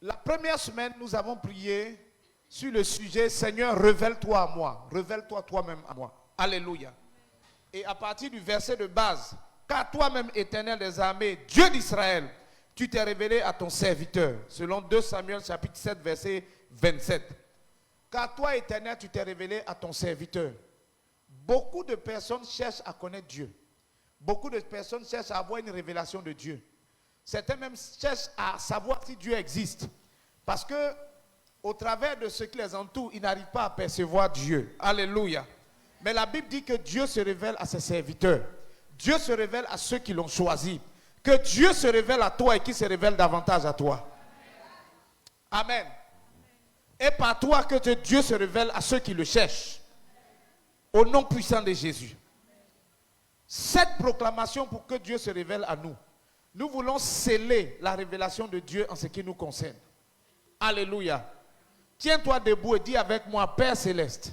La première semaine, nous avons prié sur le sujet « Seigneur, révèle-toi à moi. Révèle-toi toi-même à moi. » Alléluia. Et à partir du verset de base, « Car toi-même, Éternel des armées, Dieu d'Israël, tu t'es révélé à ton serviteur. » Selon 2 Samuel chapitre 7, verset 27. « Car toi, Éternel, tu t'es révélé à ton serviteur. » Beaucoup de personnes cherchent à connaître Dieu. Beaucoup de personnes cherchent à avoir une révélation de Dieu. Certains même cherchent à savoir si Dieu existe. Parce que, au travers de ce qui les entoure, ils n'arrivent pas à percevoir Dieu. Alléluia. Mais la Bible dit que Dieu se révèle à ses serviteurs. Dieu se révèle à ceux qui l'ont choisi. Que Dieu se révèle à toi et qu'il se révèle davantage à toi. Amen. Et par toi que Dieu se révèle à ceux qui le cherchent. Au nom puissant de Jésus. Cette proclamation pour que Dieu se révèle à nous. Nous voulons sceller la révélation de Dieu en ce qui nous concerne. Alléluia. Tiens-toi debout et dis avec moi, Père Céleste,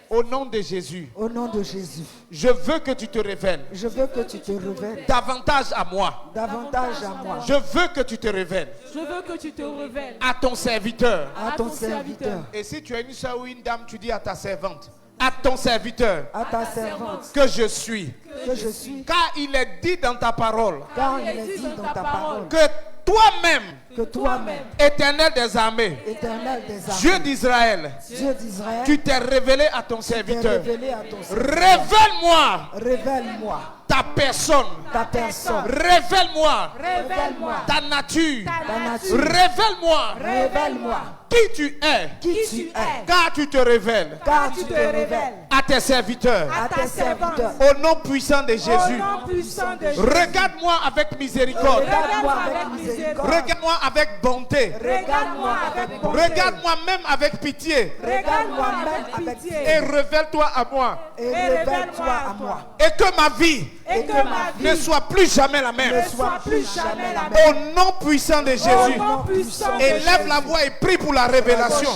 au nom de Jésus. Au nom de Jésus. Je veux que tu te révèles. Je veux que tu te révèles. Davantage à moi. Davantage à moi. Je veux que tu te révèles. Je veux que tu te révèles. À ton serviteur. À ton serviteur. Et si tu es une soeur ou une dame, tu dis à ta servante. À ton serviteur. À ta servante. Que je suis. Que je suis. Car il est dit dans ta parole. Car il est dit dans ta parole. Que toi-même. Que toi-même. Éternel des armées. Éternel des armées. Dieu d'Israël. Dieu d'Israël. Tu t'es révélé à ton serviteur. Révélé à ton serviteur. Révèle-moi. Révèle-moi. Ta personne. Ta personne. Révèle-moi. Révèle-moi. Ta nature. Ta nature. Révèle-moi. Révèle-moi. Qui tu es. Qui tu es. Car tu te révèles. Car tu te révèles. À tes serviteurs. À tes serviteurs. Au nom puissant de Jésus. Au nom puissant de Jésus. Regarde-moi avec miséricorde. Regarde-moi avec miséricorde. Regarde-moi avec bonté. Regarde-moi avec bonté. Regarde-moi même avec pitié. Regarde-moi même avec pitié. Et révèle-toi à moi. Et révèle-toi à moi. Et que ma vie Et que ma ne vie soit plus jamais la même. ne soit plus jamais la même. Au nom puissant de Jésus. Au nom puissant de Élève la voix et prie pour la révélation.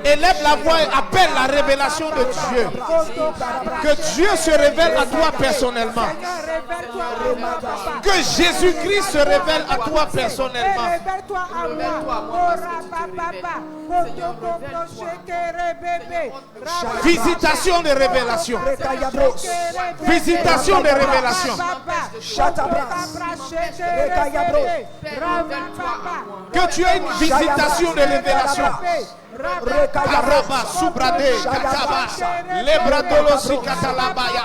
Élève la voix et appelle la révélation de Dieu. Que Dieu se révèle à toi personnellement. Que Jésus-Christ se révèle à toi personnellement. Révèle-toi à moi. Visitation de révélation. Visitation de révélation. Que tu aies une visitation de révélation. Karaba, Subrade, Kataba, Lebradolo, Sikatalabaya,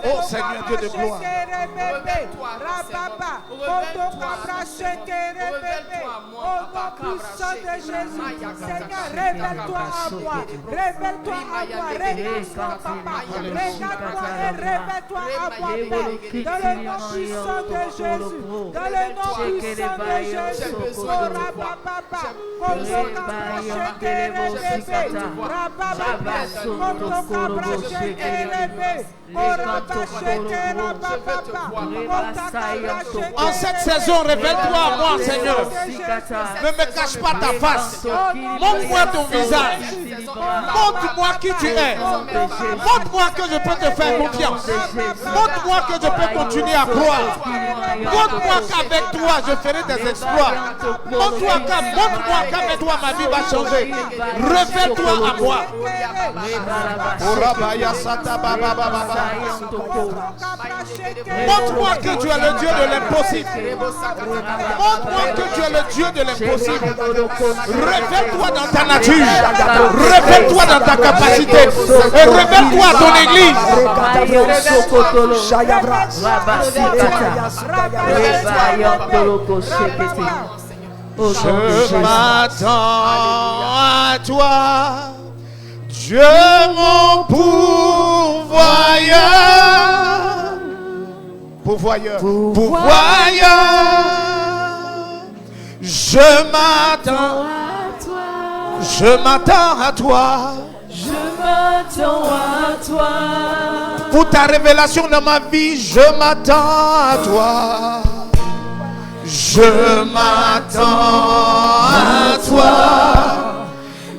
oh Seigneur Dieu de gloire. Révèle-toi à moi. Révèle-toi à moi. Révèle-toi, papa. Regarde-moi et révèle-toi à moi. Dans le nom puissant de Jésus. Dans le nom puissant de Jésus. En cette saison, révèle-toi à moi, Seigneur. Ne me cache pas ta face. Montre-moi ton visage. Montre-moi qui tu es. Montre-moi que je peux te faire confiance. Montre-moi que je peux continuer à croire. Montre-moi qu'avec toi, je ferai des exploits. Montre-moi qu'avec toi, ma vie va changer. Révèle-toi à moi. Montre-moi que tu es le Dieu de l'impossible. Montre-moi que tu es le Dieu de l'impossible. Révèle-toi dans ta nature. Révèle-toi dans ta capacité. Et révèle-toi à ton église. Je m'attends à toi, Dieu mon pourvoyeur. Pourvoyeur. Je m'attends à toi. Je m'attends à toi. Je m'attends à toi. Pour ta révélation dans ma vie, je m'attends à toi. Je m'attends à toi,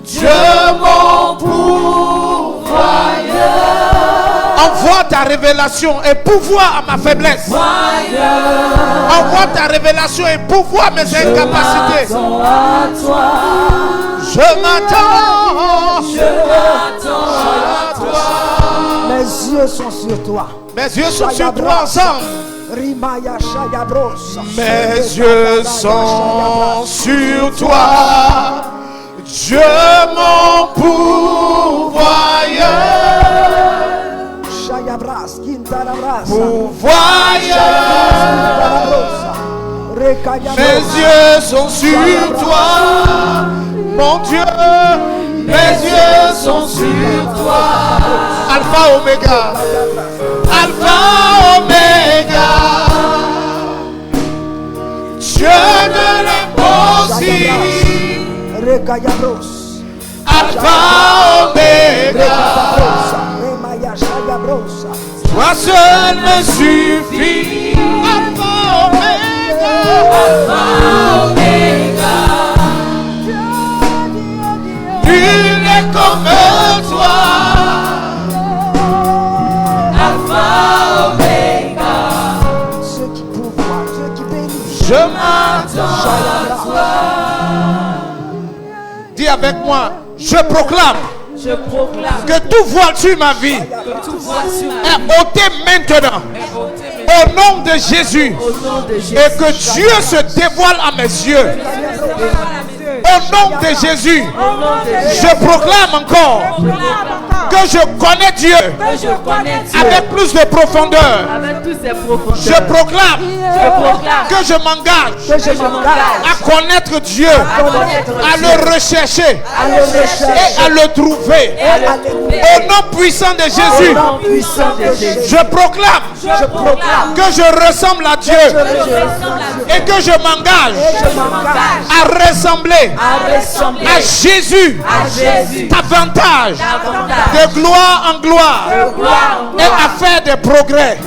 Dieu mon pourvoyeur. Envoie ta révélation et pouvoir à ma faiblesse. Envoie ta révélation et pouvoir à mes incapacités. Je m'attends. À toi. Mes yeux sont sur toi. Mes yeux sont sur toi ensemble. Rimaya Shayabros. Mes yeux sont sur toi. Dieu mon pourvoyeur. Shayabras, Kintarabras. Pourvoyeur. Mes yeux sont sur toi. Mon Dieu, mes yeux sont sur toi. Alpha Oméga. Alpha Oméga. Dieu de l'impossible. Alpha Oméga. Toi seul me suffit. Alpha Oméga. Alpha Oméga. Nul n'est comme toi. Alpha Oméga. Ceux qui pouvoient, ceux qui bénissent. Je m'attends à toi. Dis avec moi, je proclame. Je proclame Que tout voile sur ma vie que tout voile sur ma est ôté maintenant. Au nom de Jésus. au nom de Jésus. Et que Dieu se dévoile à mes yeux. Au nom de Jésus. Je proclame encore que je connais Dieu Que je connais Dieu avec plus de profondeur. avec tous ses profondeurs. Je proclame Je proclame que je m'engage Que je m'engage à connaître Dieu, connaître à le rechercher à le rechercher. et à le trouver. Au nom puissant de Jésus, au nom puissant de Jésus. je proclame Je proclame que je ressemble à Dieu que je ressemble à Dieu. et que je m'engage Je m'engage à ressembler À ressembler à Jésus à Jésus. davantage Davantage. de gloire en gloire De gloire en et gloire. à faire des progrès.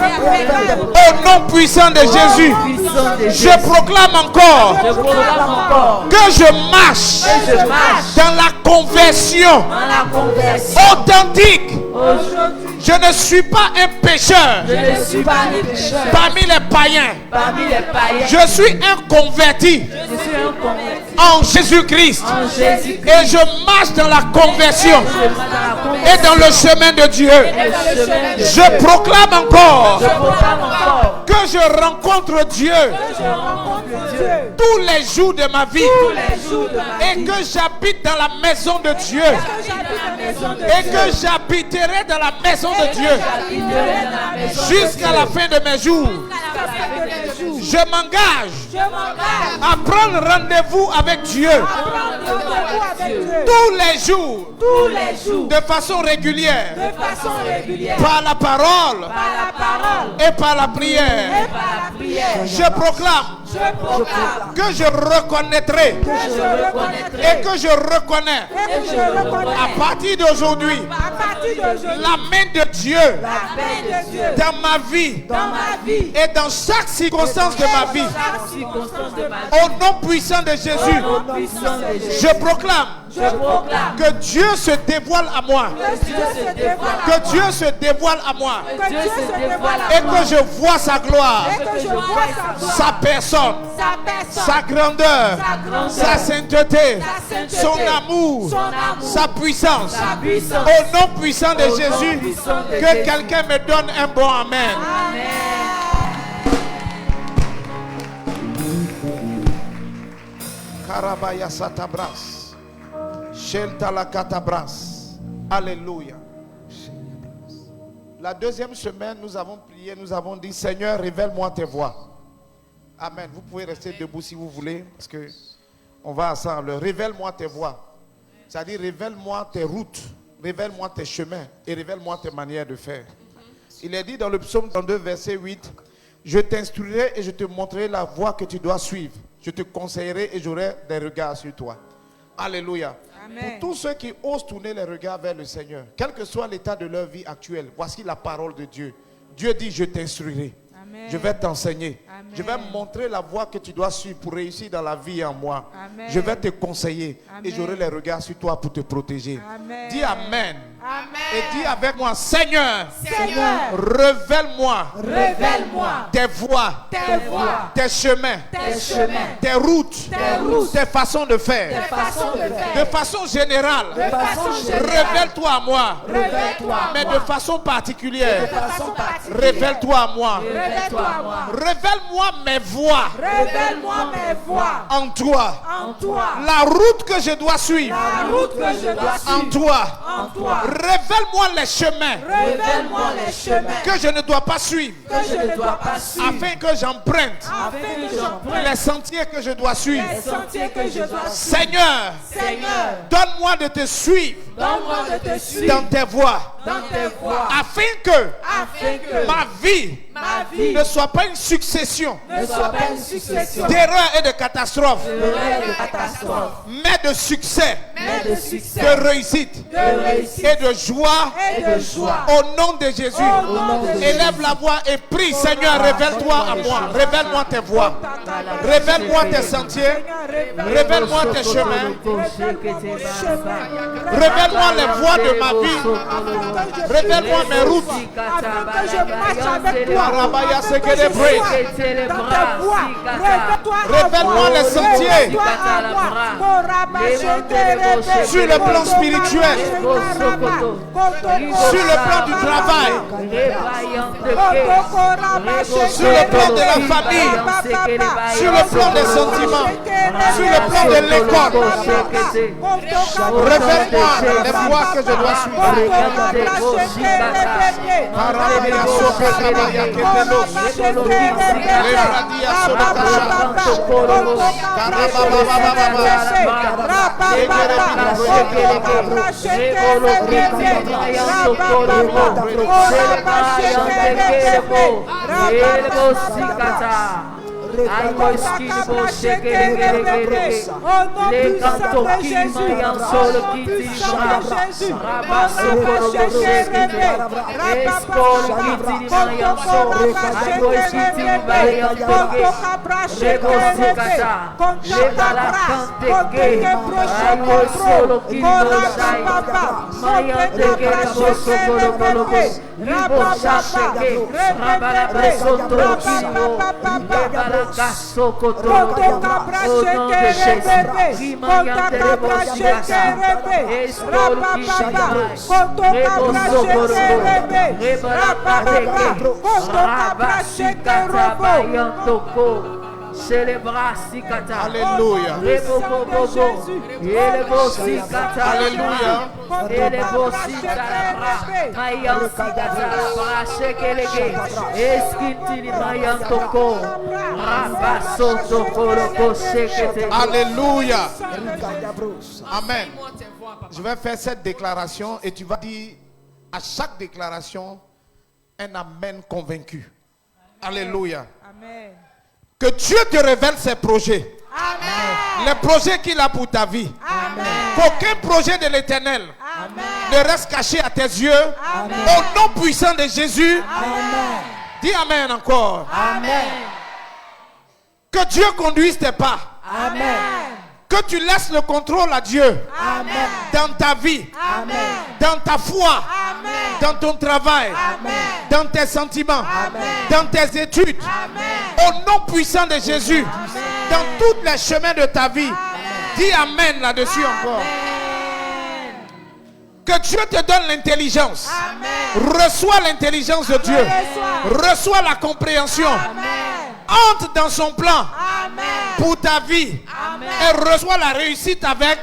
Au nom puissant de Jésus, Puissant de Jésus. je proclame encore Je proclame encore que je marche que je marche dans la conversion dans la conversion. authentique. Aujourd'hui, Je ne suis pas un pécheur je ne suis pas un pécheur parmi les païens. parmi les païens. Je suis un converti Je suis un converti en Jésus-Christ. en Jésus. Et je marche dans la conversion et dans le chemin de Dieu. Je proclame encore Je proclame encore que je rencontre Dieu je rencontre Dieu tous les jours de ma vie tous les jours de ma et que j'habite dans la maison de Dieu et que j'habiterai dans la maison de Dieu jusqu'à la fin de mes jours. Je m'engage à prendre rendez-vous avec Dieu tous les jours tous les jours, de façon régulière de façon régulière, par la parole par la parole et par la prière. et par la prière. Je proclame Je proclame que je reconnaîtrai que je reconnaîtrai et que je reconnais et que je reconnais à partir d'aujourd'hui à partir d'aujourd'hui la main de Dieu la paix de Dieu dans ma vie dans ma vie et dans chaque circonstance de ma vie. chaque circonstance de ma vie. Au nom puissant de Jésus, puissant de Jésus. je proclame Je proclame que Dieu se dévoile à moi. que Dieu se dévoile à Que Dieu se dévoile à moi. que Dieu se dévoile à Et que je vois sa gloire, et que je vois sa gloire, sa personne, sa personne, sa grandeur, sa grandeur, sa sainteté, sainteté, son amour, son amour, sa puissance. sa puissance. Au nom puissant de Jésus, puissant de que Jésus. quelqu'un me donne un bon amen. Karabaya satabras. Sheltala katabras. Alléluia. La deuxième semaine, nous avons prié, nous avons dit, Seigneur, révèle-moi tes voies. Amen. Vous pouvez rester debout si vous voulez, parce que on va ensemble. Révèle-moi tes voies. C'est-à-dire, révèle-moi tes routes, révèle-moi tes chemins et révèle-moi tes manières de faire. Il est dit dans le psaume 32, verset 8, je t'instruirai et je te montrerai la voie que tu dois suivre. Je te conseillerai et j'aurai des regards sur toi. Alléluia. Amen. Pour tous ceux qui osent tourner les regards vers le Seigneur, quel que soit l'état de leur vie actuelle, voici la parole de Dieu. Dieu dit, je t'instruirai. Amen. Je vais t'enseigner. Amen. Je vais montrer la voie que tu dois suivre pour réussir dans la vie en moi. Amen. Je vais te conseiller Amen. et j'aurai les regards sur toi pour te protéger. Amen. Dis Amen. Et dis avec moi, Seigneur, Seigneur, révèle-moi révèle-moi tes voies, tes voies, tes chemins, tes chemins, tes routes, tes façons de tes faire. façons de De faire. façon générale, De façon générale, révèle-toi à moi. révèle-toi à Mais moi. de façon particulière, De façon particulière, révèle-toi à moi. révèle-toi à moi. Révèle-moi mes voies Révèle-moi mes voies en toi. en toi. La route que je dois suivre La route que je dois en suivre toi. en toi. Révèle-moi les chemins Révèle-moi les chemins que je ne dois pas suivre que je ne dois pas suivre afin que j'emprunte afin que j'emprunte les sentiers que je dois suivre. les sentiers que je dois suivre. Seigneur, Seigneur, donne-moi de te suivre donne-moi de te suivre dans tes voies dans tes voies afin que afin que ma vie ma vie ne soit pas une succession ne soit pas une succession d'erreurs et de catastrophes, d'erreurs et de catastrophes, mais de succès, mais de succès, de réussite de réussite et de joie et de joie. au nom de Jésus. Au nom de Jésus. Élève la voix et prie, Seigneur, révèle-toi à moi. Révèle-moi tes voies. Révèle-moi tes sentiers. Révèle-moi tes chemins. Révèle-moi les voies de ma vie. Révèle-moi mes routes. Afin que je marche avec toi. Arabaya Afin que Sekele je Break. sois dans tes voies. Révèle-toi à Révèle-moi moi. les sentiers. Révèle-toi à moi. Sur le plan spirituel. Sur le plan du travail. Sur le plan de la famille. Sur le plan des sentiments. Sur le plan de l'école. Révèle-moi les voies que je dois suivre. Alléluia. Alléluia. Amen. Je vais faire cette déclaration et tu vas dire à chaque déclaration un amen convaincu. Alléluia. Amen. Que Dieu te révèle ses projets. Amen. Les projets qu'il a pour ta vie. Amen. Qu'aucun projet de l'Éternel Amen. ne reste caché à tes yeux. Amen. Au nom puissant de Jésus. Amen. Dis Amen encore. Amen. Que Dieu conduise tes pas. Amen. Que tu laisses le contrôle à Dieu Amen. dans ta vie, Amen. dans ta foi, Amen. dans ton travail, Amen. dans tes sentiments, Amen. dans tes études. Amen. Au nom puissant de Jésus, dans tous les chemins de ta vie. Dis Amen là-dessus encore. Que Dieu te donne l'intelligence. Amen. Reçois l'intelligence de Dieu. Reçois la compréhension. Amen. Entre dans son plan Amen. pour ta vie. Amen. Et reçois la réussite avec.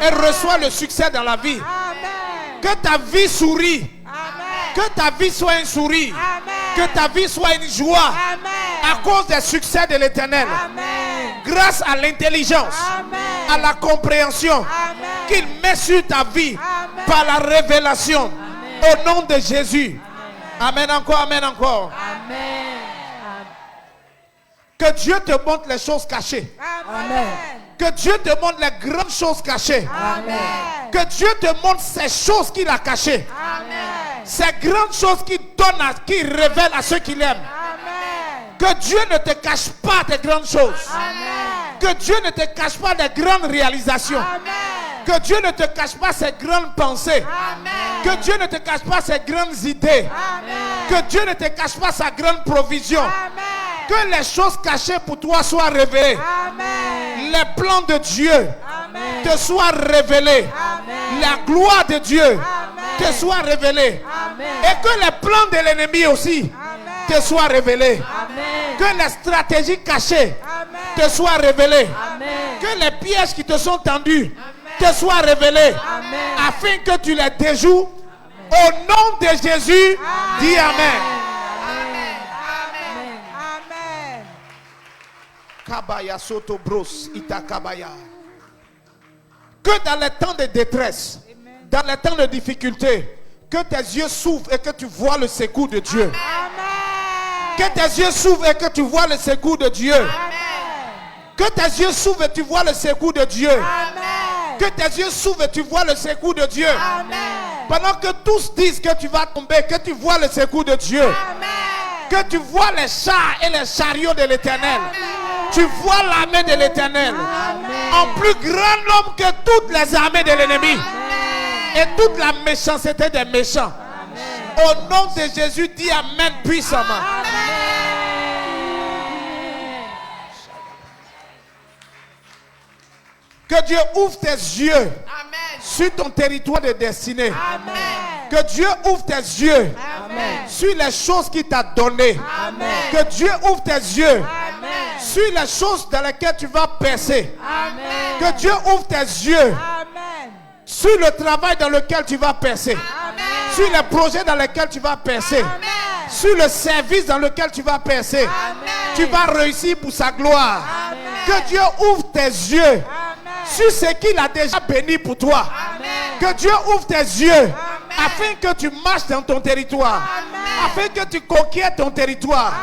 Et reçois le succès dans la vie. Amen. Que ta vie sourit. Amen. Que ta vie soit un sourire. Amen. Que ta vie soit une joie. Amen. À cause des succès de l'Éternel. Amen. Grâce à l'intelligence. Amen. À la compréhension Amen. qu'il met sur ta vie. Amen. Par la révélation. Au nom de Jésus. Amen encore, amen encore. Amen. Que Dieu te montre les choses cachées. Amen. Que Dieu te montre les grandes choses cachées. Amen. Que Dieu te montre ces choses qu'il a cachées. Amen. Ces grandes choses qu'il donne, qu'il révèle à ceux qu'il aime. Amen. Que Dieu ne te cache pas des grandes choses. Amen. Que Dieu ne te cache pas des grandes réalisations. Amen. Que Dieu ne te cache pas ses grandes pensées. Amen. Que Dieu ne te cache pas ses grandes idées. Que Dieu ne te cache pas sa grande provision. Que les choses cachées pour toi soient révélées. Les plans de Dieu te soient révélés. La gloire de Dieu te soit révélée. Et que les plans de l'ennemi aussi te soient révélés. Que les stratégies cachées te soient révélées. Que les pièges qui te sont tendus te soient révélés. Afin que tu les déjoues. Au nom de Jésus, dis Amen. Kabaya soto bros itakabaya. Que dans les temps de détresse, dans les temps de difficulté, que tes yeux s'ouvrent et que tu vois le secours de Dieu. Que tes yeux s'ouvrent et que tu vois le secours de Dieu. Que tes yeux s'ouvrent et tu vois le secours de Dieu. Que tes yeux s'ouvrent et tu vois le secours de Dieu. Pendant que tous disent que tu vas tomber, que tu vois le secours de Dieu. Que tu vois les chars et les chariots de l'Éternel. Tu vois l'armée de l'Éternel. En plus grand nombre que toutes les armées de l'ennemi. Et toute la méchanceté des méchants. Au nom de Jésus, dis Amen puissamment. Que Dieu ouvre tes yeux sur ton territoire de destinée. Que Dieu ouvre tes yeux sur les choses qu'il t'a données. Que Dieu ouvre tes yeux sur les choses dans lesquelles tu vas percer. Que Dieu ouvre tes yeux sur le travail dans lequel tu vas percer. Sur les projets dans lesquels tu vas percer. Sur le service dans lequel tu vas percer. Tu vas réussir pour sa gloire. Que Dieu ouvre tes yeux sur ce qu'il a déjà béni pour toi. Que Dieu ouvre tes yeux afin que tu marches dans ton territoire. Afin que tu conquières ton territoire.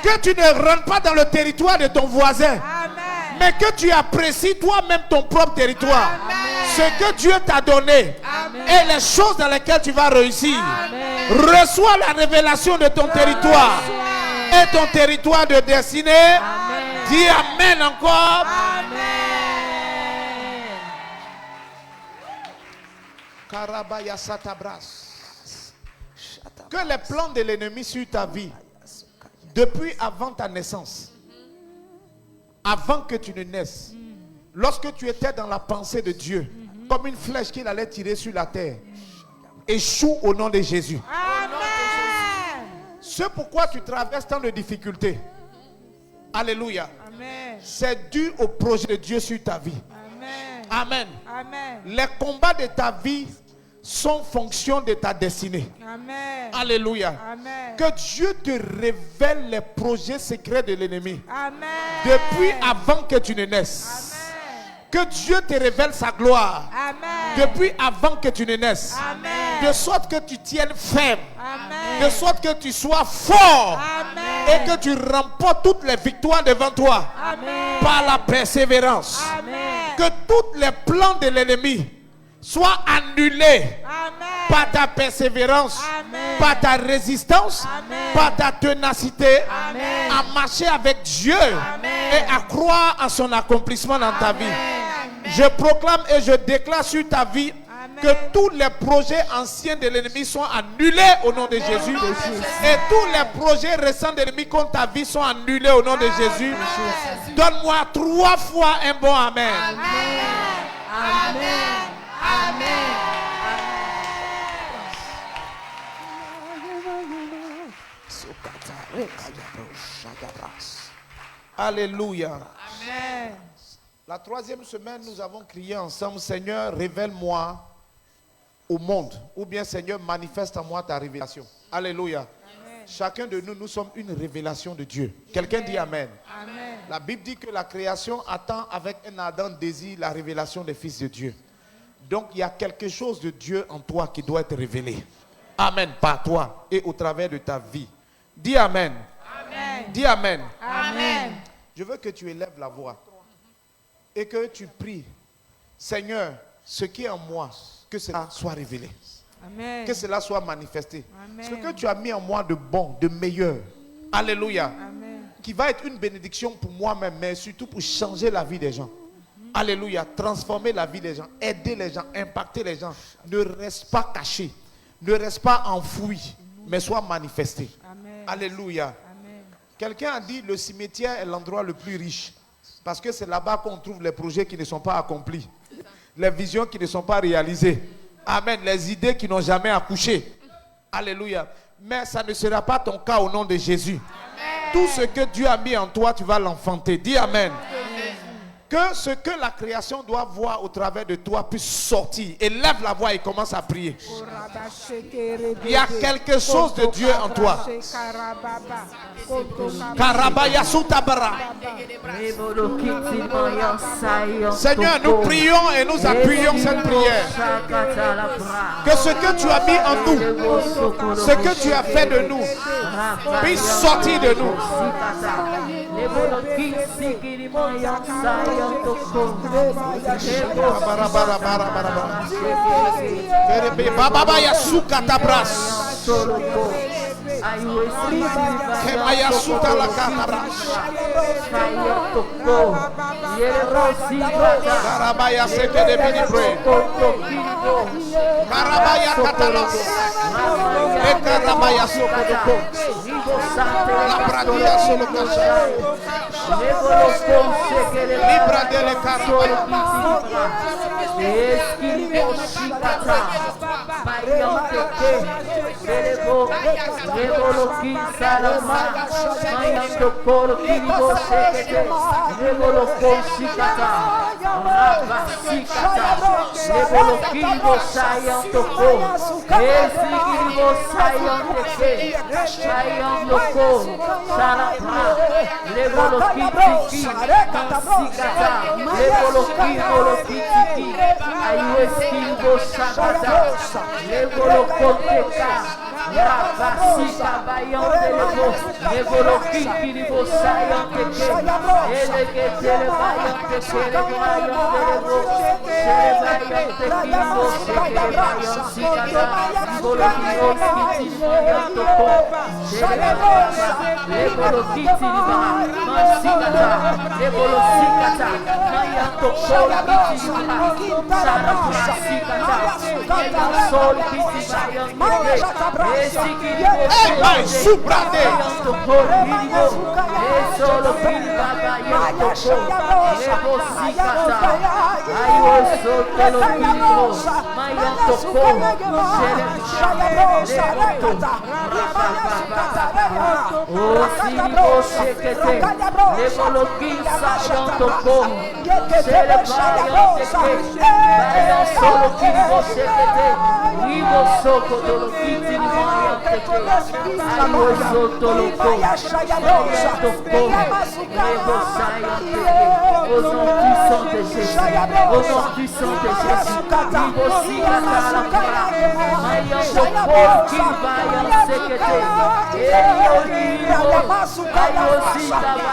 Que tu ne rentres pas dans le territoire de ton voisin. Mais que tu apprécies toi-même ton propre territoire. Ce que Dieu t'a donné. Et les choses dans lesquelles tu vas réussir. Reçois la révélation de ton territoire. Et ton territoire de destinée. Dis Amen encore. Que les plans de l'ennemi sur ta vie, depuis avant ta naissance, avant que tu ne naisses, lorsque tu étais dans la pensée de Dieu, comme une flèche qu'il allait tirer sur la terre, échoue au nom de Jésus. C'est pourquoi tu traverses tant de difficultés. Alléluia. C'est dû au projet de Dieu sur ta vie. Amen. Les combats de ta vie sont fonction de ta destinée. Alléluia. Que Dieu te révèle les projets secrets de l'ennemi. Depuis avant que tu ne naisses. Que Dieu te révèle sa gloire. Depuis avant que tu ne naisses. De sorte que tu tiennes ferme. De sorte que tu sois fort. Et que tu remportes toutes les victoires devant toi. Par la persévérance. Que tous les plans de l'ennemi soient annulés par ta persévérance, par ta résistance, par ta ténacité, à marcher avec Dieu et à croire en son accomplissement dans ta vie. Je proclame et je déclare sur ta vie que tous les projets anciens de l'ennemi sont annulés au nom de Jésus. Et tous les projets récents de l'ennemi contre ta vie sont annulés au nom de Jésus. Donne-moi 3 fois un bon Amen. Alléluia. La 3e semaine, nous avons crié ensemble, Seigneur, révèle-moi au monde. Ou bien, Seigneur, manifeste en moi ta révélation. Alléluia. Amen. Chacun de nous, nous sommes une révélation de Dieu. Quelqu'un dit Amen. Amen. La Bible dit que la création attend avec un ardent désir la révélation des fils de Dieu. Donc, il y a quelque chose de Dieu en toi qui doit être révélé. Amen. Par toi et au travers de ta vie. Dis Amen. Amen. Dis Amen. Amen. Je veux que tu élèves la voix et que tu pries, Seigneur, ce qui est en moi, que cela soit révélé. Amen. Que cela soit manifesté. Amen. Ce que tu as mis en moi de bon, de meilleur. Alléluia. Amen. Qui va être une bénédiction pour moi-même, mais surtout pour changer la vie des gens. Alléluia. Transformer la vie des gens, aider les gens, impacter les gens. Ne reste pas caché. ne reste pas enfoui, mais soit manifesté. Amen. Alléluia. Amen. Quelqu'un a dit le cimetière est l'endroit le plus riche. Parce que c'est là-bas qu'on trouve les projets qui ne sont pas accomplis. Les visions qui ne sont pas réalisées. Amen. Les idées qui n'ont jamais accouché. Alléluia. Mais ça ne sera pas ton cas au nom de Jésus. Amen. Tout ce que Dieu a mis en toi, tu vas l'enfanter. Dis Amen. Que ce que la création doit voir au travers de toi puisse sortir. Et lève la voix et commence à prier. Il y a quelque chose de Dieu en toi. Karabaya Soutabara. Seigneur, nous prions et nous appuyons cette prière. Que ce que tu as mis en nous, ce que tu as fait de nous, puisse sortir de nous. Baba Yasuka Tabras. Kemaya Suta la Katabras. Karabaya Seke de Binibre. Karabaya Katalas. Karabaya Soko. La Pradia Solo Kasha. Libra dele Karabaya.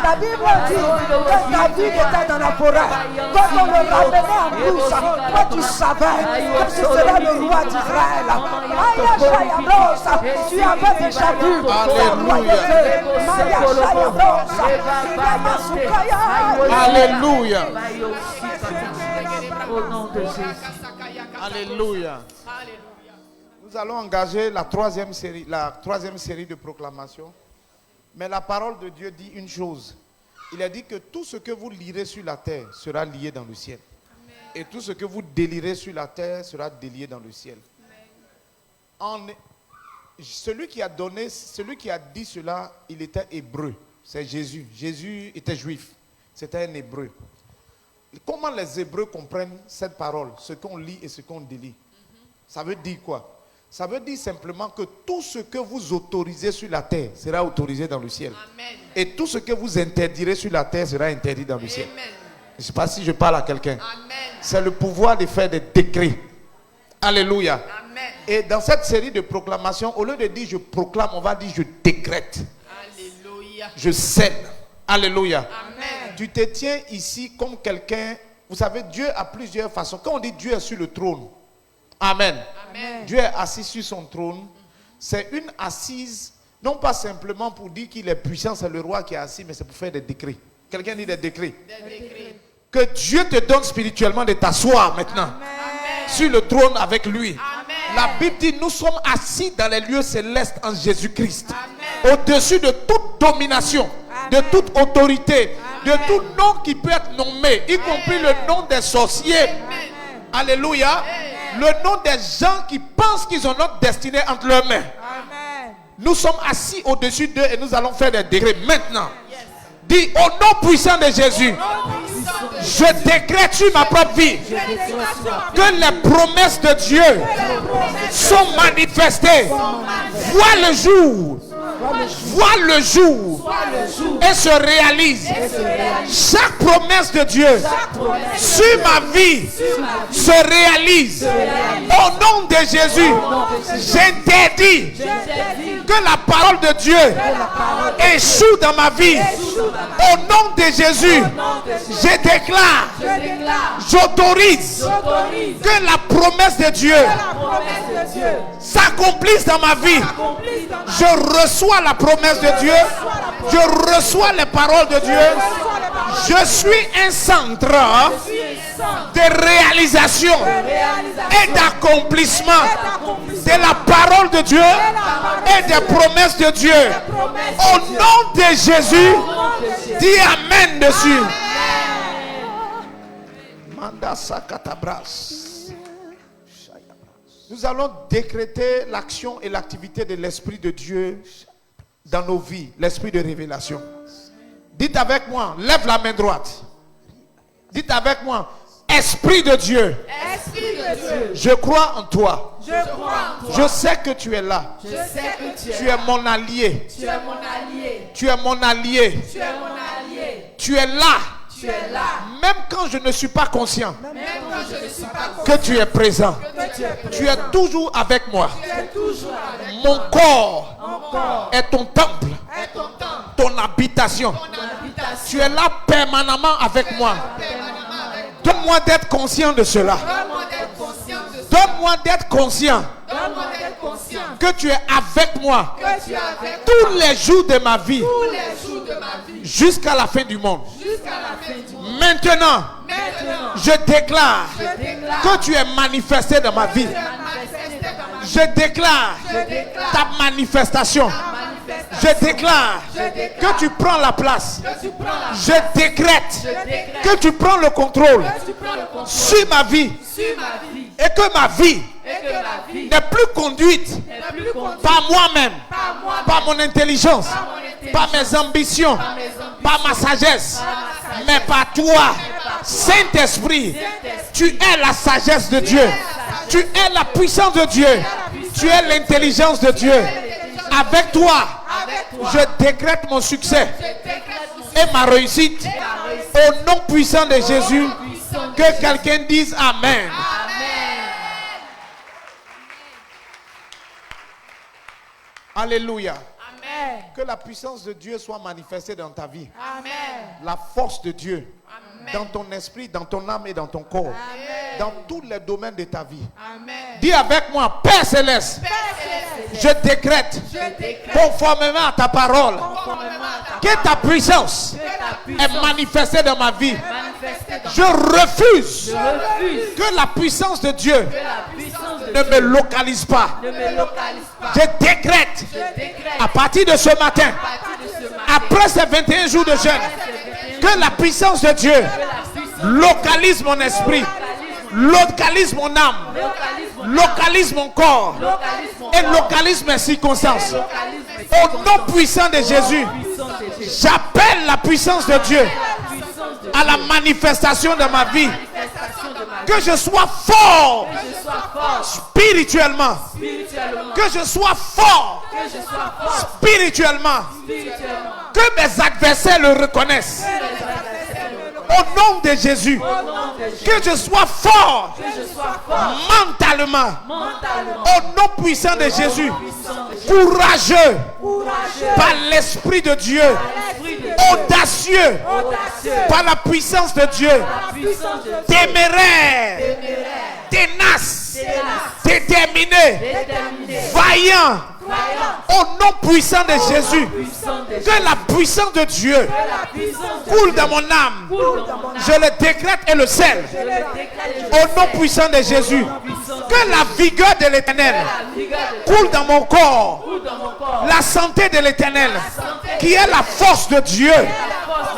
La Bible dit que David était dans la forêt. Quand on le ramenait en brousse, toi tu savais que ce serait le roi d'Israël. Tu avais déjà vu Alléluia. Au nom de Jésus. Alléluia. Nous allons engager la troisième série de proclamations. Mais la parole de Dieu dit une chose. Il a dit que tout ce que vous lirez sur la terre sera lié dans le ciel. Amen. Et tout ce que vous délirez sur la terre sera délié dans le ciel. Celui qui a dit cela, il était hébreu. C'est Jésus. Jésus était juif. C'était un hébreu. Comment les Hébreux comprennent cette parole, ce qu'on lit et ce qu'on délie? Ça veut dire quoi? Ça veut dire simplement que tout ce que vous autorisez sur la terre sera autorisé dans le ciel. Amen. Et tout ce que vous interdirez sur la terre sera interdit dans le ciel. Amen. Je ne sais pas si je parle à quelqu'un. C'est le pouvoir de faire des décrets. Alléluia. Amen. Et dans cette série de proclamations, au lieu de dire je proclame, on va dire je décrète. Alléluia. Je scelle. Alléluia. Amen. Tu te tiens ici comme quelqu'un. Vous savez, Dieu a plusieurs façons. Quand on dit Dieu est sur le trône, Amen. Amen. Dieu est assis sur son trône. C'est une assise, non pas simplement pour dire qu'il est puissant, c'est le roi qui est assis, mais c'est pour faire des décrets. Quelqu'un dit des décrets. Des décrets. Que Dieu te donne spirituellement de t'asseoir maintenant. Amen. Sur le trône avec lui. Amen. La Bible dit, nous sommes assis dans les lieux célestes en Jésus-Christ. Au-dessus de toute domination, de toute autorité, de tout nom qui peut être nommé, y compris le nom des sorciers. Alléluia. Le nom des gens qui pensent qu'ils ont notre destinée entre leurs mains. Nous sommes assis au-dessus d'eux et nous allons faire des décrets maintenant. Dis au nom puissant de Jésus, je décrète sur ma propre vie que les promesses de Dieu sont manifestées. Vois le jour. Vois le jour et se réalise. Chaque promesse de Dieu sur ma vie se réalise. Au nom de Jésus, j'interdis que la parole de Dieu échoue dans ma vie. Au nom de Jésus, je déclare, j'autorise que la promesse de Dieu s'accomplisse dans ma vie. Je reçois la promesse de Dieu. Je reçois les paroles de Dieu. Je suis un centre de réalisation et d'accomplissement de la parole de Dieu et des promesses de Dieu. Au nom de Jésus, dis Amen dessus. Nous allons décréter l'action et l'activité de l'Esprit de Dieu dans nos vies, l'Esprit de révélation. Dites avec moi, lève la main droite. Dites avec moi, Esprit de Dieu, je crois en toi. Je sais que tu es là. Tu es mon allié. Tu es mon allié. Tu es là. Même quand je ne suis pas conscient que tu es présent, tu es toujours avec moi. Mon corps est ton temple, ton habitation. Tu es là permanemment avec moi. Donne-moi d'être conscient de cela. Donne-moi d'être conscient que tu es avec moi tous les jours de ma vie jusqu'à la fin du monde. Maintenant, je déclare que tu es manifesté dans ma vie. Je déclare ta manifestation. Je déclare que tu prends la place. Je décrète que tu prends le contrôle sur ma vie. Et que ma vie n'est plus conduite par moi-même, par mon intelligence, par mes ambitions, par ma sagesse, mais par toi. Saint-Esprit, tu es la sagesse de Dieu. Tu es la puissance de Dieu. Tu es l'intelligence de Dieu. Avec toi, je décrète mon succès et ma réussite. Au nom puissant de Jésus, que quelqu'un dise Amen. Alléluia. Amen. Que la puissance de Dieu soit manifestée dans ta vie. Amen. La force de Dieu Amen. dans ton esprit, dans ton âme et dans ton corps. Amen. Dans tous les domaines de ta vie. Amen. Dis avec moi, Père Céleste, Père Céleste, je décrète, conformément à ta parole, que ta puissance est manifestée dans ma vie. Je refuse que la puissance de Dieu ne me localise pas. Je décrète à partir de ce matin, après ces 21 jours de jeûne, que la puissance de Dieu localise mon esprit, localise mon âme, localise mon corps et localise mes circonstances. Au nom puissant de Jésus, j'appelle la puissance de Dieu à la manifestation de ma vie. Que je sois fort spirituellement. Que je sois fort spirituellement. Que mes adversaires le reconnaissent. Au nom de Jésus, que je sois fort mentalement. Au nom puissant de Jésus, courageux par l'Esprit de Dieu, audacieux par la puissance de Dieu, téméraire, tenace, déterminé, vaillant Au nom puissant de Jésus, que la puissance de Dieu coule dans mon âme. Je le décrète et le scelle. Au nom puissant de Jésus, que la vigueur de l'Éternel coule dans mon corps. La santé de l'Éternel, qui est la force de Dieu,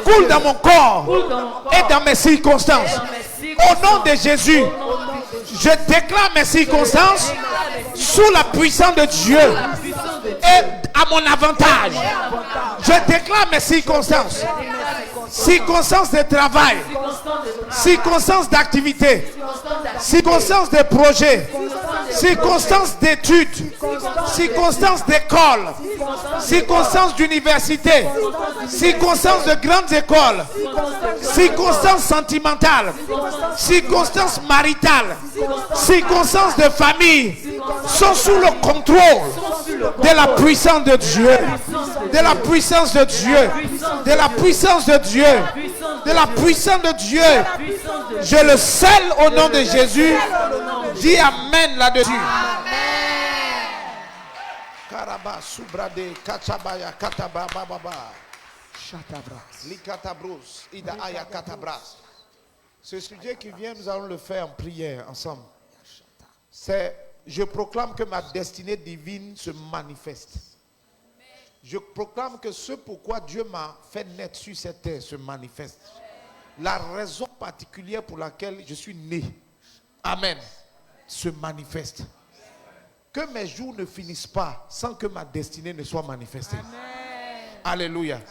coule dans mon corps et dans mes circonstances. Au nom de Jésus, je déclare mes circonstances sous la puissance de Dieu et à mon avantage. Je déclare mes circonstances. Circonstances de travail, circonstances d'activité, circonstances de projet, circonstances d'études, circonstances d'école, circonstances d'université, circonstances de grandes écoles, circonstances sentimentales, circonstances maritales, circonstances de famille sont sous le contrôle de la puissance de Dieu, de la puissance de Dieu, de la puissance de Dieu, de la puissance de Dieu. Je le scelle au nom de Jésus. Dis Amen là-dessus. Karaba subrade kachabaya kataba bababa chatabras likatabros ida aya katabras. Ce sujet qui vient, nous allons le faire en prière ensemble. C'est: je proclame que ma destinée divine se manifeste. Je proclame que ce pourquoi Dieu m'a fait naître sur cette terre se manifeste. La raison particulière pour laquelle je suis né, Amen, se manifeste. Que mes jours ne finissent pas sans que ma destinée ne soit manifestée. Amen. Alléluia. Amen.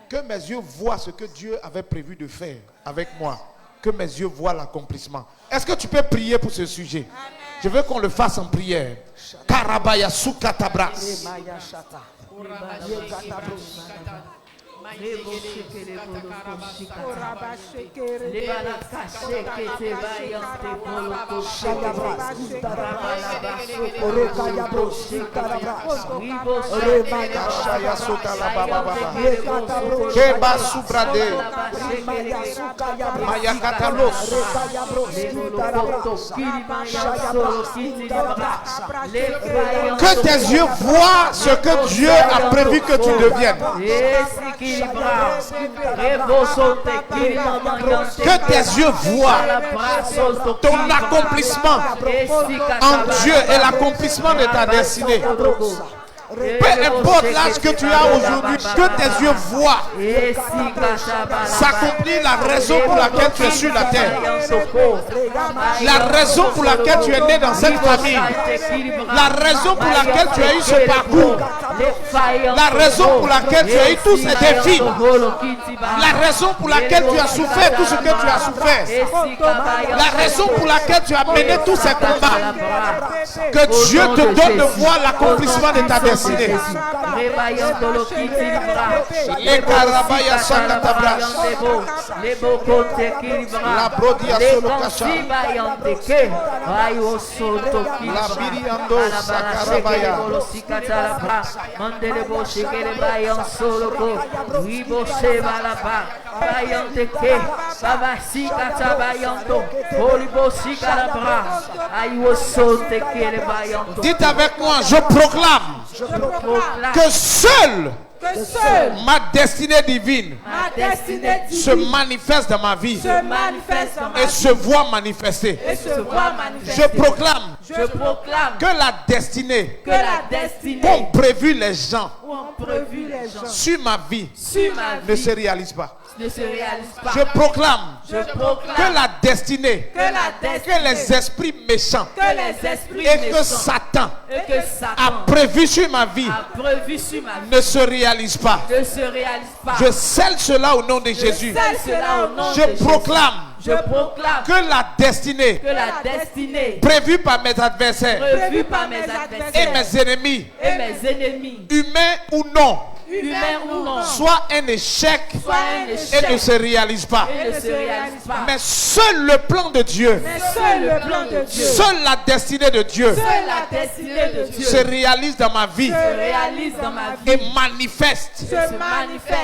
Que mes yeux voient ce que Dieu avait prévu de faire avec moi. Que mes yeux voient l'accomplissement. Est-ce que tu peux prier pour ce sujet? Amen. Je veux qu'on le fasse en prière. Karabaya sukatabras. Que tes yeux voient ce que Dieu a prévu que tu deviennes. Que tes yeux voient ton accomplissement en Dieu et l'accomplissement de ta destinée. Peu importe l'âge que tu as aujourd'hui, que tes yeux voient s'accomplir la raison pour laquelle tu es sur la terre. La raison pour laquelle tu es né dans cette famille. La raison pour laquelle tu as eu ce parcours. La raison pour laquelle tu as eu tous ces défis. La raison pour laquelle tu as souffert tout ce que tu as souffert. La raison pour laquelle tu as mené tous ces combats. Que Dieu te donne de voir l'accomplissement de ta destinée. Les carabaya sakatabras. La brodia solo kasha. La biriando sakarabaya. Dites avec moi, je proclame que seule ma destinée divine se manifeste dans ma vie et se voit manifester. Je proclame que la destinée qu'ont prévu les gens sur ma vie ne se réalise pas. Je proclame que la destinée que les esprits méchants et que Satan a prévu sur ma vie ne se réalise pas. Je scelle cela au nom de Jésus. Je proclame que la destinée prévue par mes adversaires et mes ennemis, humains ou non, soit un échec et ne se réalise pas. Mais seul le plan de Dieu, seule la destinée de Dieu se réalise dans ma vie et manifeste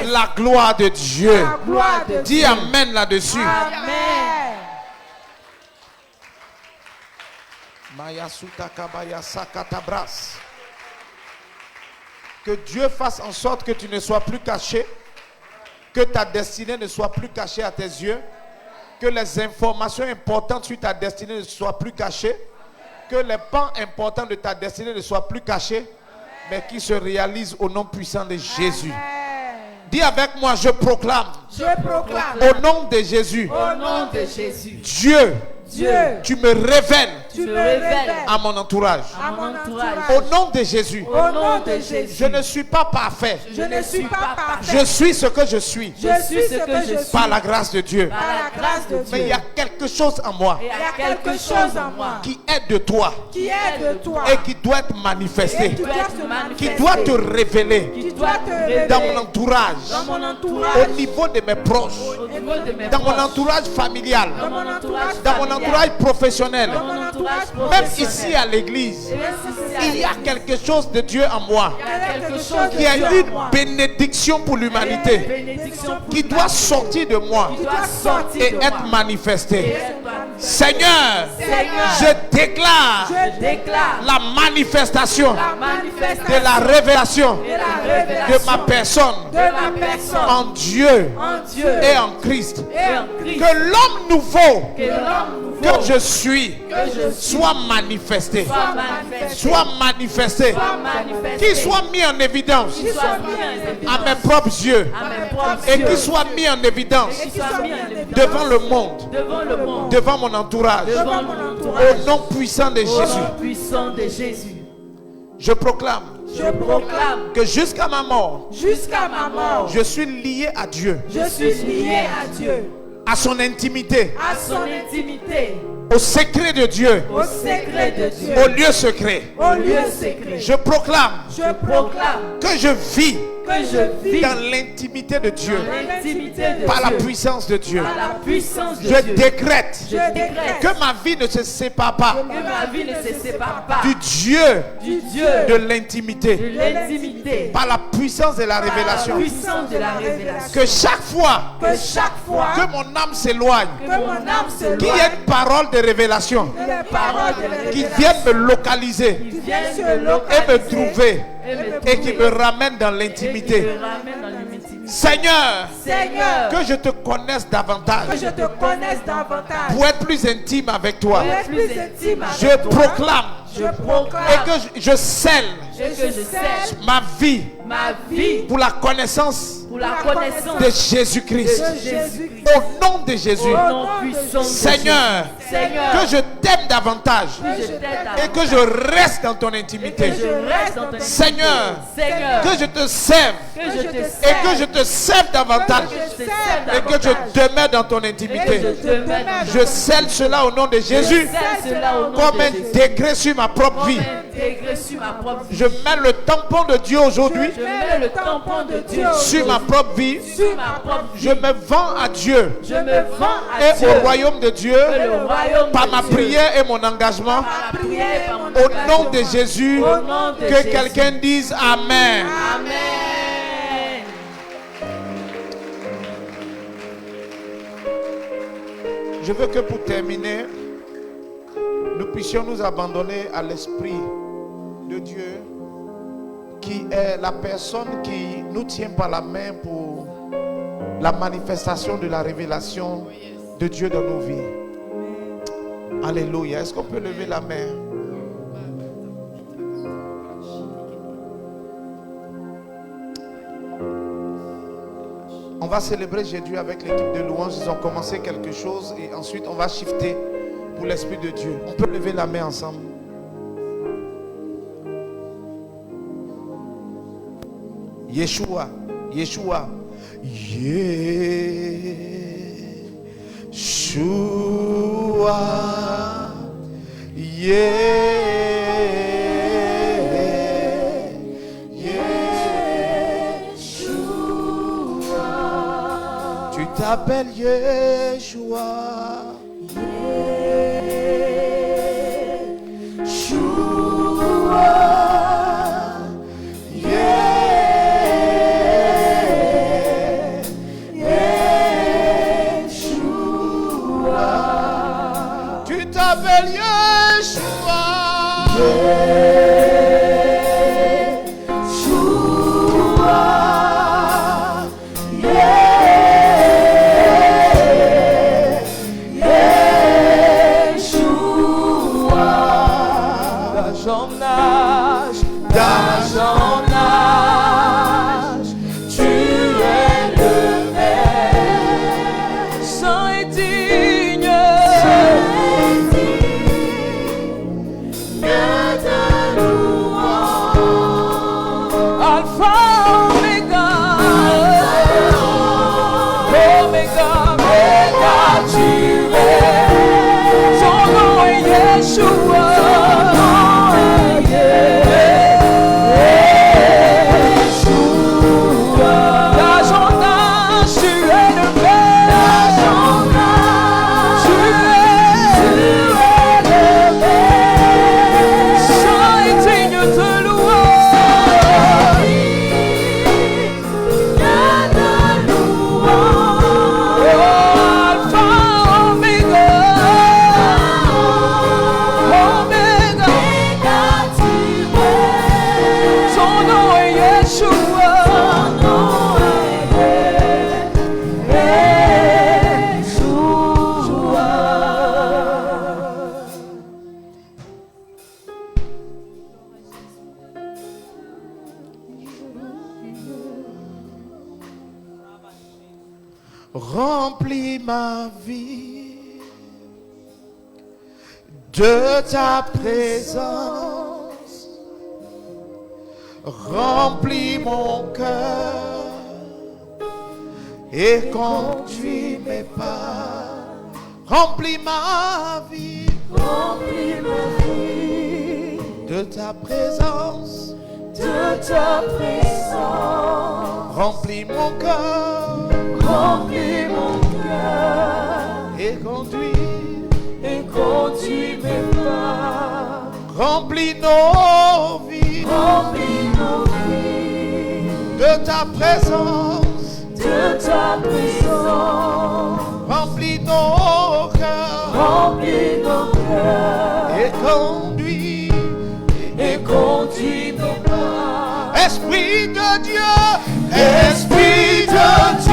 la gloire de Dieu. Dis Amen là-dessus. Maya suta kabaya sakatabras. Que Dieu fasse en sorte que tu ne sois plus caché, que ta destinée ne soit plus cachée à tes yeux, que les informations importantes sur ta destinée ne soient plus cachées, que les pans importants de ta destinée ne soient plus cachés, mais qui se réalisent au nom puissant de Jésus. Dis avec moi, je proclame. Je proclame. Au nom de Jésus. Au nom de Jésus. Dieu. Dieu. Tu me révèles. Tu me révèles. À mon entourage. À mon entourage. Au nom de Jésus. Au nom de Jésus. Je ne suis pas parfait. Je ne suis pas parfait. Je suis ce que je suis. Je suis ce que je suis. Par la grâce de Dieu. Par la grâce de Dieu. Mais il y a quelque chose en moi. Il y a quelque chose en moi. Qui est de toi. Qui est de toi. Et qui doit être manifesté. Et qui doit se manifester. Qui doit te révéler. Qui doit te révéler. Dans mon entourage. Dans mon entourage. Au niveau de mes proches. Au niveau de mes dans proches. mon entourage familial. Dans mon entourage dans mon entourage professionnel. Dans mon entourage Même professionnel. ici à l'église. Il y a quelque chose de Dieu en moi. Il y a quelque chose de Qui a Dieu en une moi. bénédiction pour l'humanité. Bénédiction pour Qui doit sortir de moi. Qui doit sortir Et de être moi. manifesté. Et être manifesté. Seigneur, Seigneur, je déclare je déclare la manifestation la manifestation de la révélation de la révélation de ma personne de ma personne en Dieu en Dieu et en Christ. et en Christ. Que l'homme nouveau Que l'homme nouveau que je suis que je suis soit manifesté. soit manifesté. Soit manifesté. Soit manifesté. Qu'il soit mis en évidence Qu'il soit mis en évidence à mes propres yeux. à mes propres Et yeux. qu'il soit mis en évidence Et qu'il soit mis en évidence devant le monde, devant le monde, devant mon entourage. devant mon entourage. Au nom puissant de Au nom Jésus, puissant de Jésus. je proclame Je proclame que jusqu'à ma mort, jusqu'à ma mort, je suis lié à Dieu, je suis lié à Dieu, à son intimité, à son intimité, au secret de Dieu, au secret de Dieu, au lieu secret. au lieu secret. Je proclame Je proclame que je vis que je vis dans l'intimité de Dieu, dans l'intimité de par la Dieu, puissance de Dieu. par la puissance de Je Dieu. décrète Je décrète que ma vie ne se sépare pas que ma vie ne se sépare pas du Dieu du Dieu de de l'intimité, l'intimité, par la puissance de la par la révélation. puissance de la révélation. Que chaque fois Que chaque fois que mon âme s'éloigne, que mon âme se qu'il y ait une parole de révélation que les paroles de qui révélation vienne me localiser qui viennent se et me localiser trouver et qui me ramène dans et qui l'intimité. me ramène dans l'intimité. Seigneur, Seigneur, que je te connaisse que davantage je te connaisse davantage, pour être plus intime avec toi. pour être plus intime avec Je toi. proclame Je proclame et que je scelle et que je scelle ma vie ma vie pour la connaissance pour la connaissance de Jésus-Christ. de Jésus-Christ. Au nom de Jésus. Au nom puissant de Seigneur, Seigneur, que je t'aime davantage que je t'aide et que je reste dans ton intimité. que je reste dans ton Seigneur, Seigneur, que je te serve que je te et que je te serve davantage et que je demeure dans ton intimité. Je scelle cela au nom de Jésus comme un décret sur ma propre vie. Je mets le tampon de Dieu aujourd'hui Je mets le tampon de Dieu sur ma propre vie. sur ma propre vie. Je me vends à Dieu Je me vends à et Dieu au royaume de Dieu et le royaume par de ma Dieu. prière et mon engagement. Par la prière et par mon Au nom de engagement. Jésus, Au nom de que Jésus. quelqu'un dise Amen. Amen. Je veux que pour terminer, nous puissions nous abandonner à l'Esprit de Dieu, qui est la personne qui nous tient par la main pour la manifestation de la révélation de Dieu dans nos vies. Alléluia. Est-ce qu'on peut lever la main? On va célébrer Jésus avec l'équipe de louanges. Ils ont commencé quelque chose et ensuite on va shifter pour l'Esprit de Dieu. On peut lever la main ensemble. Yeshua, Yeshua, Yeshua, Yeshua. Tu t'appelles Yeshua. Tu t'appelles Yeshua. Omega, tu es. Son nom est Yeshua. Remplis ma vie de ta présence, remplis mon cœur et conduis mes pas. Remplis ma vie de ta présence, remplis mon cœur et conduis mes pas. Remplis nos vies de ta présence, remplis nos cœurs et conduis nos pas. Esprit de Dieu, Esprit de Dieu.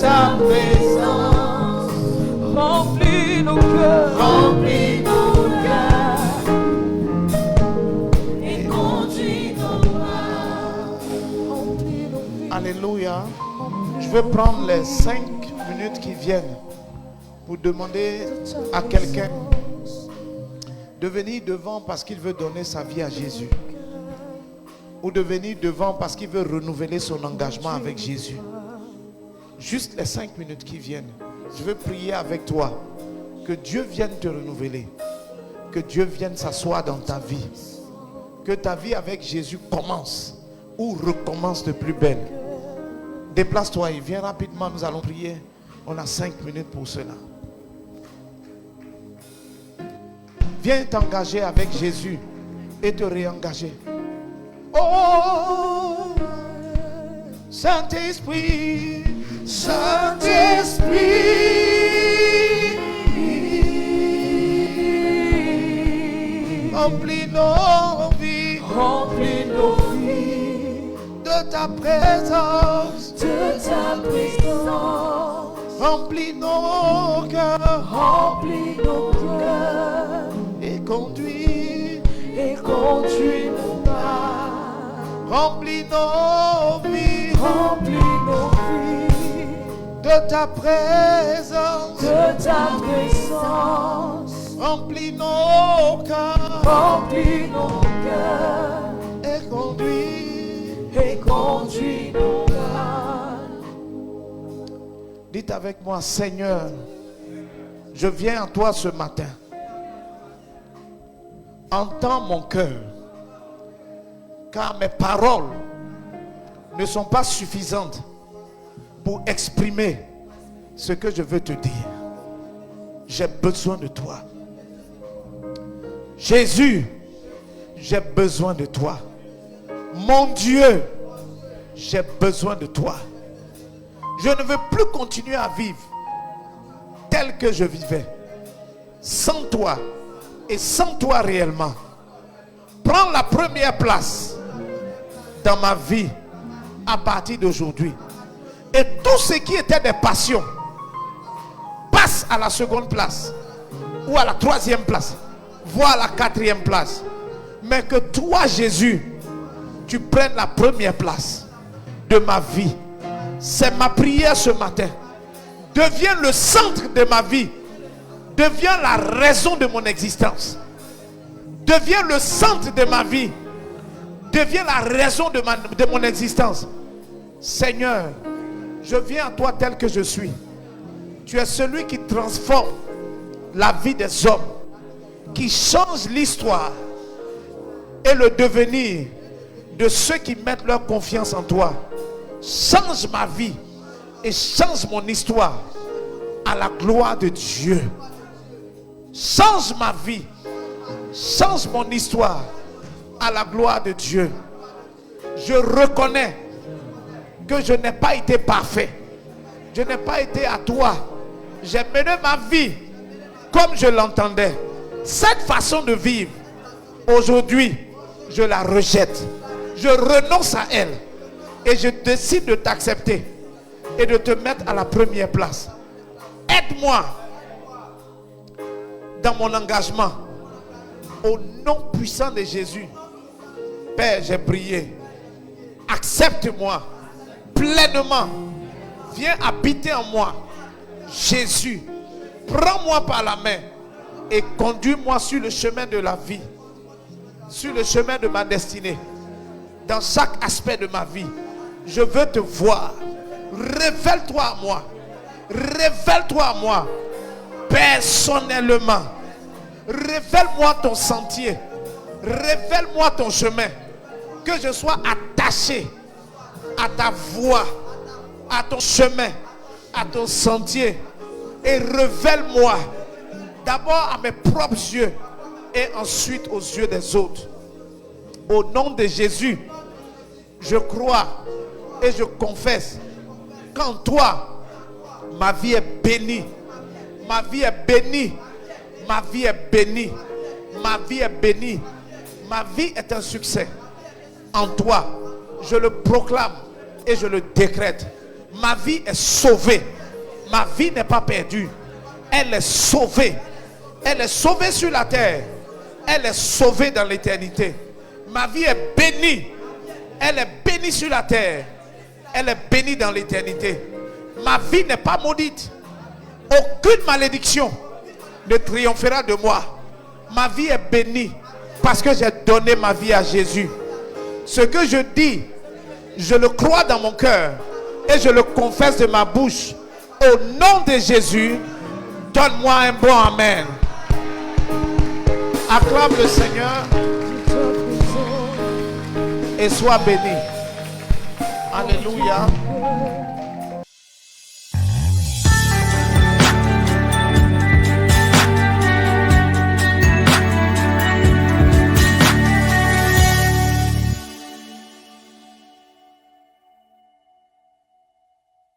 Ta présence, remplis nos cœurs, et conduis nos pas. Alléluia. Je vais prendre les 5 minutes qui viennent pour demander à quelqu'un de venir devant parce qu'il veut donner sa vie à Jésus, ou de venir devant parce qu'il veut renouveler son engagement avec Jésus. Juste les 5 minutes qui viennent, je veux prier avec toi. Que Dieu vienne te renouveler. Que Dieu vienne s'asseoir dans ta vie. Que ta vie avec Jésus commence ou recommence de plus belle. Déplace-toi et viens rapidement, nous allons prier. On a 5 minutes pour cela. Viens t'engager avec Jésus et te réengager. Oh, Saint-Esprit, Saint-Esprit, remplis nos vies de ta présence, remplis nos cœurs, et conduis nos pas. Remplis nos vies de ta présence, remplis nos cœurs, et conduis nos pas. Dites avec moi: Seigneur, je viens à toi ce matin. Entends mon cœur, car mes paroles ne sont pas suffisantes pour exprimer ce que je veux te dire. J'ai besoin de toi. Jésus, j'ai besoin de toi. Mon Dieu, j'ai besoin de toi. Je ne veux plus continuer à vivre tel que je vivais, sans toi et sans toi réellement. Prends la première place dans ma vie à partir d'aujourd'hui. Et tout ce qui était des passions passe à la seconde place ou à la troisième place, voire à la quatrième place. Mais que toi, Jésus, tu prennes la première place de ma vie. C'est ma prière ce matin. Deviens le centre de ma vie. Deviens la raison de mon existence. Deviens le centre de ma vie. Deviens la raison de mon existence. Seigneur, je viens à toi tel que je suis. Tu es celui qui transforme la vie des hommes, qui change l'histoire et le devenir de ceux qui mettent leur confiance en toi. Change ma vie et change mon histoire à la gloire de Dieu. Change ma vie, change mon histoire à la gloire de Dieu. Je reconnais que je n'ai pas été parfait. Je n'ai pas été à toi. J'ai mené ma vie comme je l'entendais. Cette façon de vivre, aujourd'hui, je la rejette. Je renonce à elle. Et je décide de t'accepter et de te mettre à la première place. Aide-moi dans mon engagement. Au nom puissant de Jésus. Père, j'ai prié. Accepte-moi pleinement. Viens habiter en moi. Jésus, prends-moi par la main et conduis-moi sur le chemin de la vie, sur le chemin de ma destinée. Dans chaque aspect de ma vie, je veux te voir. Révèle-toi à moi. Révèle-toi à moi personnellement. Révèle-moi ton sentier. Révèle-moi ton chemin. Que je sois attaché à ta voie, à ton chemin, à ton sentier. Et révèle-moi d'abord à mes propres yeux et ensuite aux yeux des autres. Au nom de Jésus, je crois et je confesse qu'en toi, ma vie est bénie. Ma vie est bénie. Ma vie est bénie. Ma vie est bénie. Ma vie est un succès. En toi, je le proclame et je le décrète. Ma vie est sauvée. Ma vie n'est pas perdue. Elle est sauvée. Elle est sauvée sur la terre. Elle est sauvée dans l'éternité. Ma vie est bénie. Elle est bénie sur la terre. Elle est bénie dans l'éternité. Ma vie n'est pas maudite. Aucune malédiction ne triomphera de moi. Ma vie est bénie parce que j'ai donné ma vie à Jésus. Ce que je dis, je le crois dans mon cœur et je le confesse de ma bouche. Au nom de Jésus, donne-moi un bon amen. Acclame le Seigneur et sois béni. Alléluia.